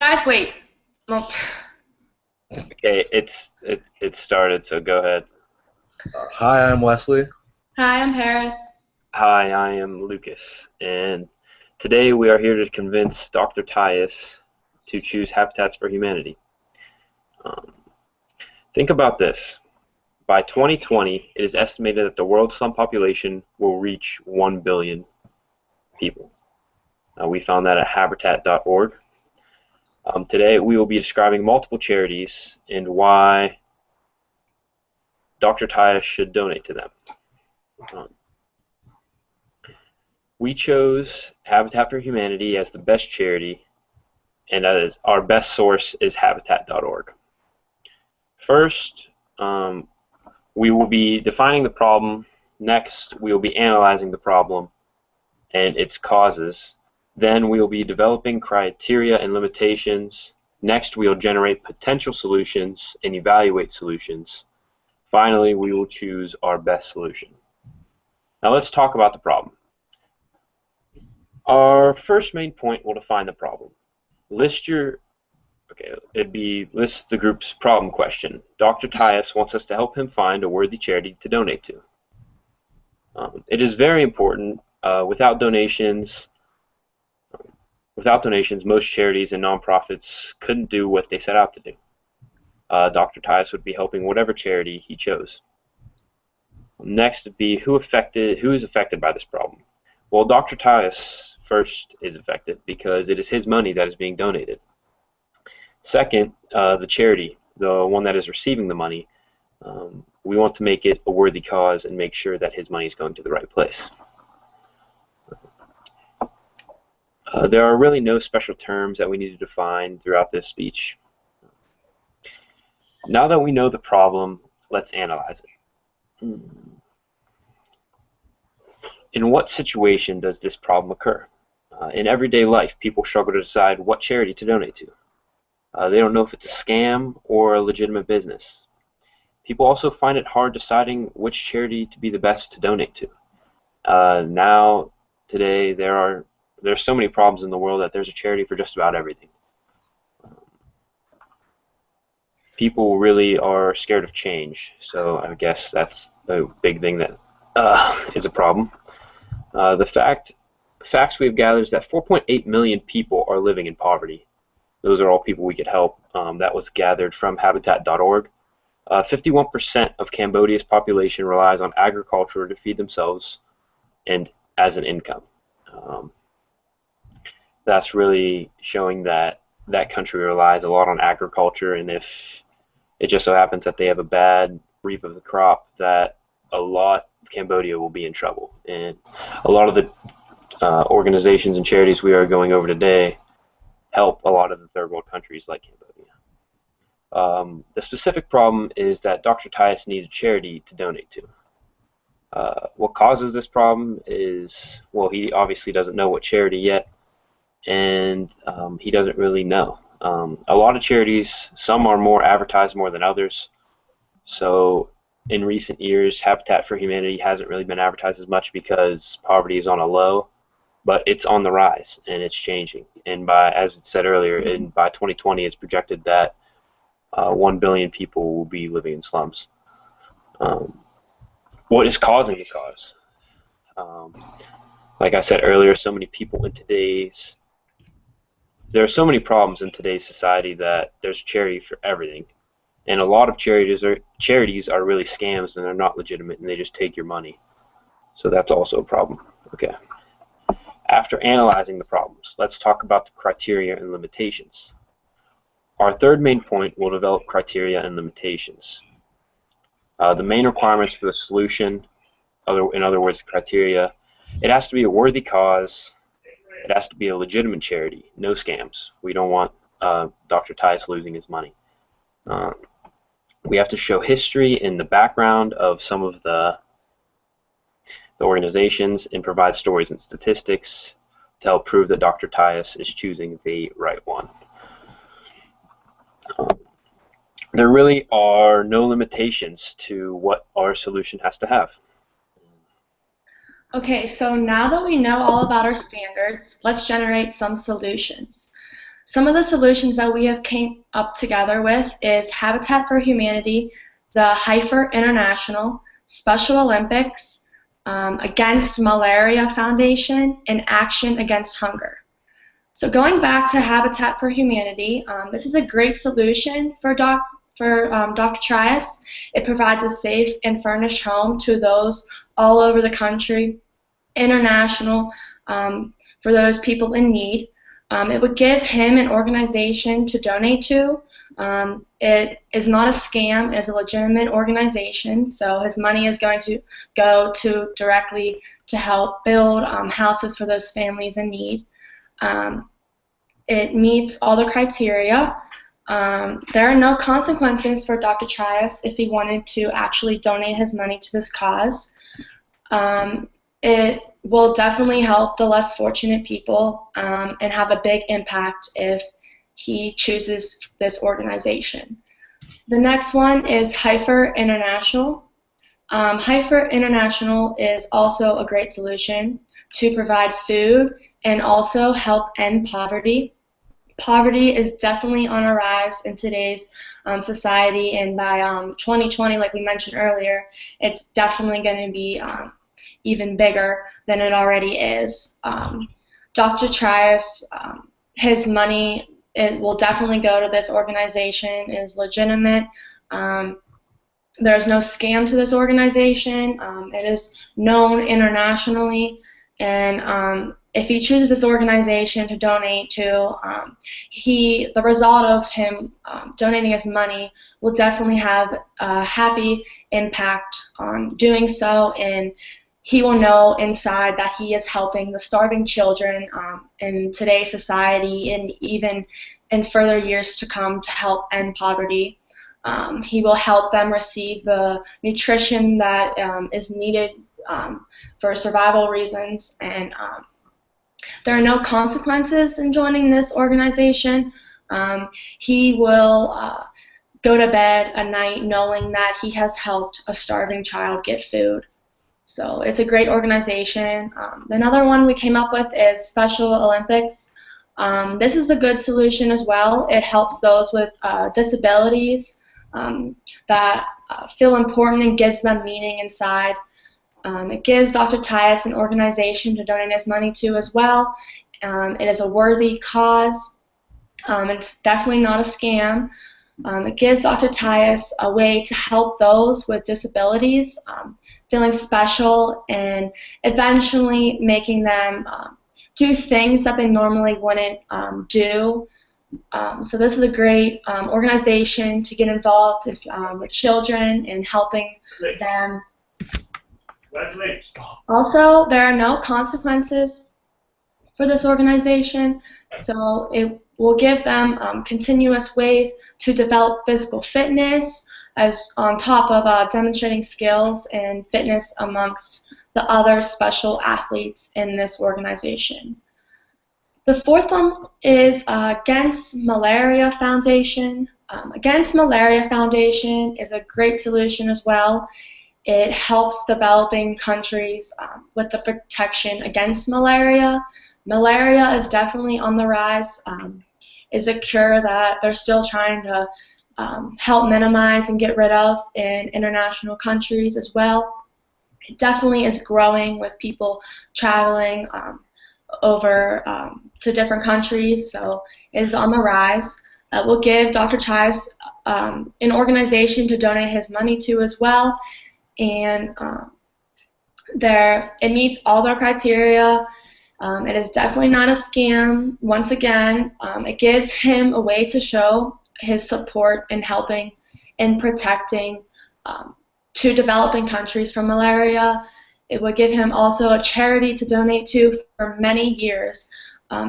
Guys, wait. Well, Okay, it started, so go ahead. Hi, I'm Wesley. hi, I'm Paris. Hi, I am Lucas, and today we are here to convince Dr. Tyus to choose Habitats for Humanity. Um, think about this. By 2020, it is estimated that the world's slum population will reach 1 billion people. We found that at habitat.org. Today, we will be describing multiple charities and why Dr. Tyus should donate to them. Um, We chose Habitat for Humanity as the best charity, and as our best source is habitat.org. First, we will be defining the problem. Next, we will be analyzing the problem and its causes. Then we will be developing criteria and limitations. Next, we will generate potential solutions and evaluate solutions. Finally, we will choose our best solution. Now let's talk about the problem. Our first main point will define the problem. List your list the group's problem question. Dr. Tyus wants us to help him find a worthy charity to donate to. It is very important. Without donations, most charities and nonprofits couldn't do what they set out to do. Dr. Tyus would be helping whatever charity he chose. Next would be who is affected by this problem. Well, Dr. Tyus first is affected because it is his money that is being donated. Second, the charity, the one that is receiving the money, we want to make it a worthy cause and make sure that his money is going to the right place. There are really no special terms that we need to define throughout this speech. Now that we know the problem, let's analyze it. In what situation does this problem occur? In everyday life, people struggle to decide what charity to donate to. They don't know if it's a scam or a legitimate business. People also find it hard deciding which charity to be the best to donate to. Today, there's so many problems in the world that there's a charity for just about everything. People really are scared of change, so I guess that's a big thing that is a problem. The facts we've gathered is that 4.8 million people are living in poverty. Those are all people we could help. That was gathered from habitat.org. 51% of Cambodia's population relies on agriculture to feed themselves and as an income. That's really showing that that country relies a lot on agriculture, and if it just so happens that they have a bad reap of the crop, that a lot of Cambodia will be in trouble. And a lot of the organizations and charities we are going over today help a lot of the third world countries like Cambodia. The specific problem is that Dr. Tyus needs a charity to donate to. What causes this problem is, well, he obviously doesn't know what charity yet, and he doesn't really know. A lot of charities, some are more advertised more than others. So in recent years, Habitat for Humanity hasn't really been advertised as much because poverty is on a low, but it's on the rise and it's changing. And as it said earlier, by 2020, it's projected that 1 billion people will be living in slums. What is causing the cause? Like I said earlier, there are so many problems in today's society that there's charity for everything. And a lot of charities are really scams, and they're not legitimate, and they just take your money. So that's also a problem. Okay. After analyzing the problems, let's talk about the criteria and limitations. Our third main point will develop criteria and limitations. The main requirements for the solution, in other words, criteria, it has to be a worthy cause. It has to be a legitimate charity, no scams. We don't want Dr. Tyus losing his money. We have to show history in the background of some of the organizations and provide stories and statistics to help prove that Dr. Tyus is choosing the right one. There really are no limitations to what our solution has to have. Okay, so now that we know all about our standards, let's generate some solutions. Some of the solutions that we have came up together with is Habitat for Humanity, the Heifer International, Special Olympics, Against Malaria Foundation, and Action Against Hunger. So going back to Habitat for Humanity, this is a great solution for Dr. Trias. It provides a safe and furnished home to those all over the country, international, for those people in need. It would give him an organization to donate to. It is not a scam, it is a legitimate organization, so his money is going to go to directly to help build houses for those families in need. It meets all the criteria. There are no consequences for Dr. Trias if he wanted to actually donate his money to this cause. It will definitely help the less fortunate people and have a big impact if he chooses this organization. The next one is Heifer International. Heifer International is also a great solution to provide food and also help end poverty. Poverty is definitely on a rise in today's society, and by 2020, like we mentioned earlier, it's definitely going to be even bigger than it already is. Dr. Trias, his money, it will definitely go to this organization. It is legitimate. There's no scam to this organization. It is known internationally, and if he chooses this organization to donate to, the result of him donating his money will definitely have a happy impact on doing so, and he will know inside that he is helping the starving children in today's society and even in further years to come to help end poverty. He will help them receive the nutrition that is needed for survival reasons, and there are no consequences in joining this organization. He will go to bed at night knowing that he has helped a starving child get food. So it's a great organization. Another one we came up with is Special Olympics. This is a good solution as well. It helps those with disabilities that feel important and gives them meaning inside. It gives Dr. Trias an organization to donate his money to as well. It is a worthy cause. It's definitely not a scam. It gives Dr. Trias a way to help those with disabilities, feeling special and eventually making them do things that they normally wouldn't do. So this is a great organization to get involved with children and helping them. Wesley, stop. Also, there are no consequences for this organization, so it will give them continuous ways to develop physical fitness as on top of demonstrating skills and fitness amongst the other special athletes in this organization. The fourth one is Against Malaria Foundation. Against Malaria Foundation is a great solution as well. It helps developing countries with the protection against malaria. Malaria is definitely on the rise. It's a cure that they're still trying to help minimize and get rid of in international countries as well. It definitely is growing with people traveling over to different countries, so it is on the rise. We'll give Dr. Trias an organization to donate his money to as well, and it meets all their criteria. It is definitely not a scam. Once again, it gives him a way to show his support in helping and protecting to developing countries from malaria. It would give him also a charity to donate to for many years,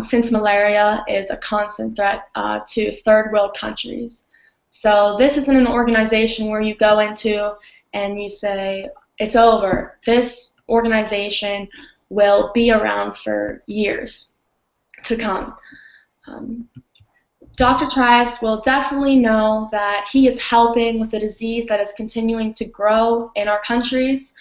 since malaria is a constant threat to third world countries. So this isn't an organization where you go into and you say, it's over. This organization will be around for years to come. Dr. Trias will definitely know that he is helping with a disease that is continuing to grow in our countries,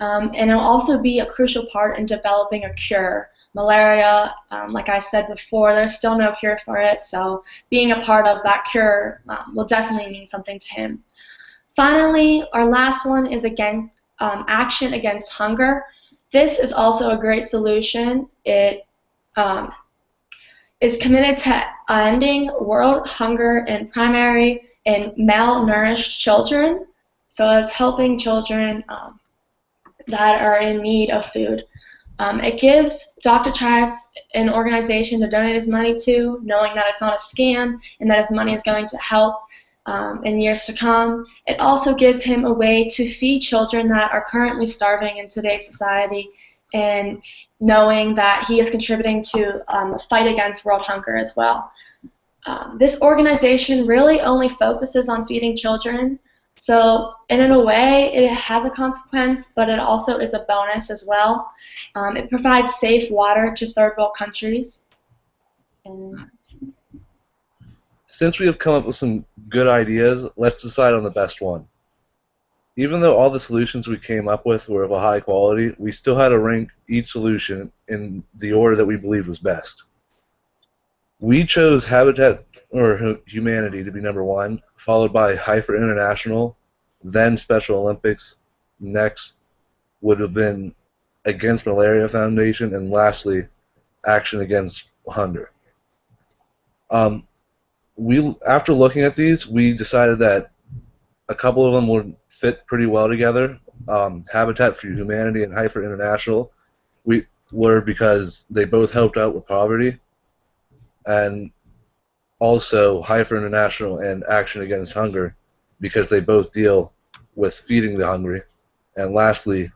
and it will also be a crucial part in developing a cure malaria. Like I said before, there's still no cure for it, so being a part of that cure will definitely mean something to him. Finally, our last one is again action against hunger. This is also a great solution. It is committed to ending world hunger in primary and malnourished children. So it's helping children that are in need of food. It gives Dr. Chai's an organization to donate his money to, knowing that it's not a scam and that his money is going to help in years to come. It also gives him a way to feed children that are currently starving in today's society, and knowing that he is contributing to the fight against world hunger as well. This organization really only focuses on feeding children, so in a way it has a consequence, but it also is a bonus as well. It provides safe water to third world countries. And Since we have come up with some good ideas, let's decide on the best one. Even though all the solutions we came up with were of a high quality, we still had to rank each solution in the order that we believed was best. We chose Habitat or Humanity to be number one, followed by Heifer International, then Special Olympics. Next would have been Against Malaria Foundation, and lastly, Action Against Hunger. After looking at these, we decided that a couple of them would fit pretty well together. Habitat for Humanity and Heifer International were because they both helped out with poverty, and also Heifer International and Action Against Hunger because they both deal with feeding the hungry. And lastly,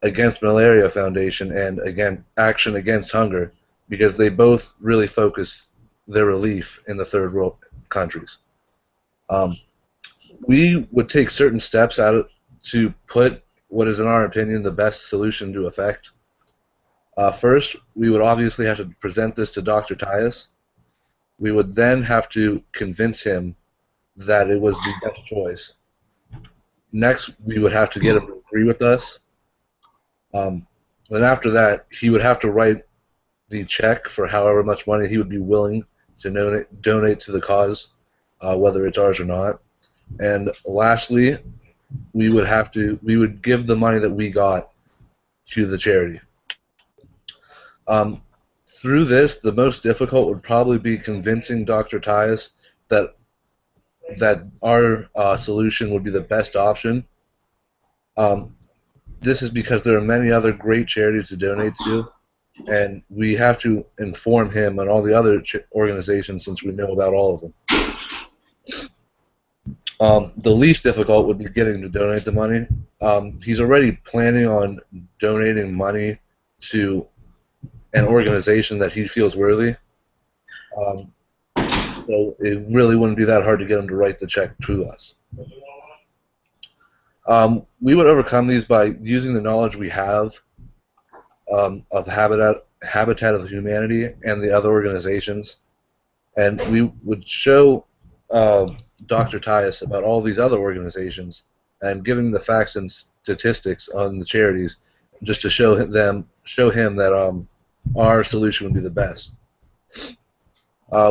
Against Malaria Foundation and again Action Against Hunger because they both really focus their relief in the third world countries. We would take certain steps to put what is, in our opinion, the best solution to effect. First, we would obviously have to present this to Dr. Tyus. We would then have to convince him that it was the best choice. Next, we would have to get him to agree with us. Then after that, he would have to write the check for however much money he would be willing to donate to the cause, whether it's ours or not. And lastly, we would give the money that we got to the charity. Through this, the most difficult would probably be convincing Dr. Tyus that our solution would be the best option. This is because there are many other great charities to donate to, and we have to inform him and all the other organizations since we know about all of them. The least difficult would be getting to donate the money. He's already planning on donating money to an organization that he feels worthy. So it really wouldn't be that hard to get him to write the check to us. We would overcome these by using the knowledge we have of Habitat of Humanity and the other organizations, and we would show Dr. Tyus about all these other organizations and give him the facts and statistics on the charities, just to show him that our solution would be the best.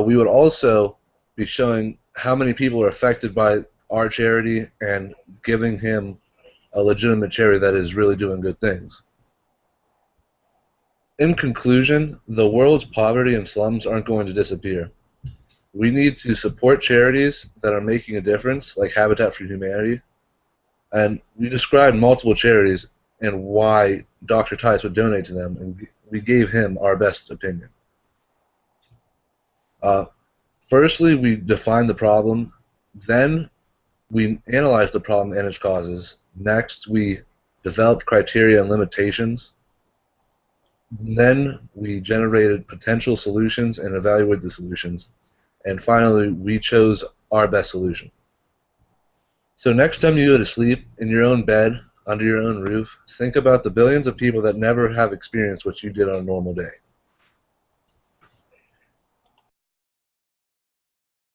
We would also be showing how many people are affected by our charity and giving him a legitimate charity that is really doing good things. In conclusion, the world's poverty and slums aren't going to disappear. We need to support charities that are making a difference, like Habitat for Humanity, and we described multiple charities and why Dr. Tice would donate to them, and we gave him our best opinion. Firstly, we defined the problem, then we analyzed the problem and its causes. Next, we developed criteria and limitations. Then we generated potential solutions and evaluated the solutions. And finally, we chose our best solution. So next time you go to sleep in your own bed, under your own roof, think about the billions of people that never have experienced what you did on a normal day.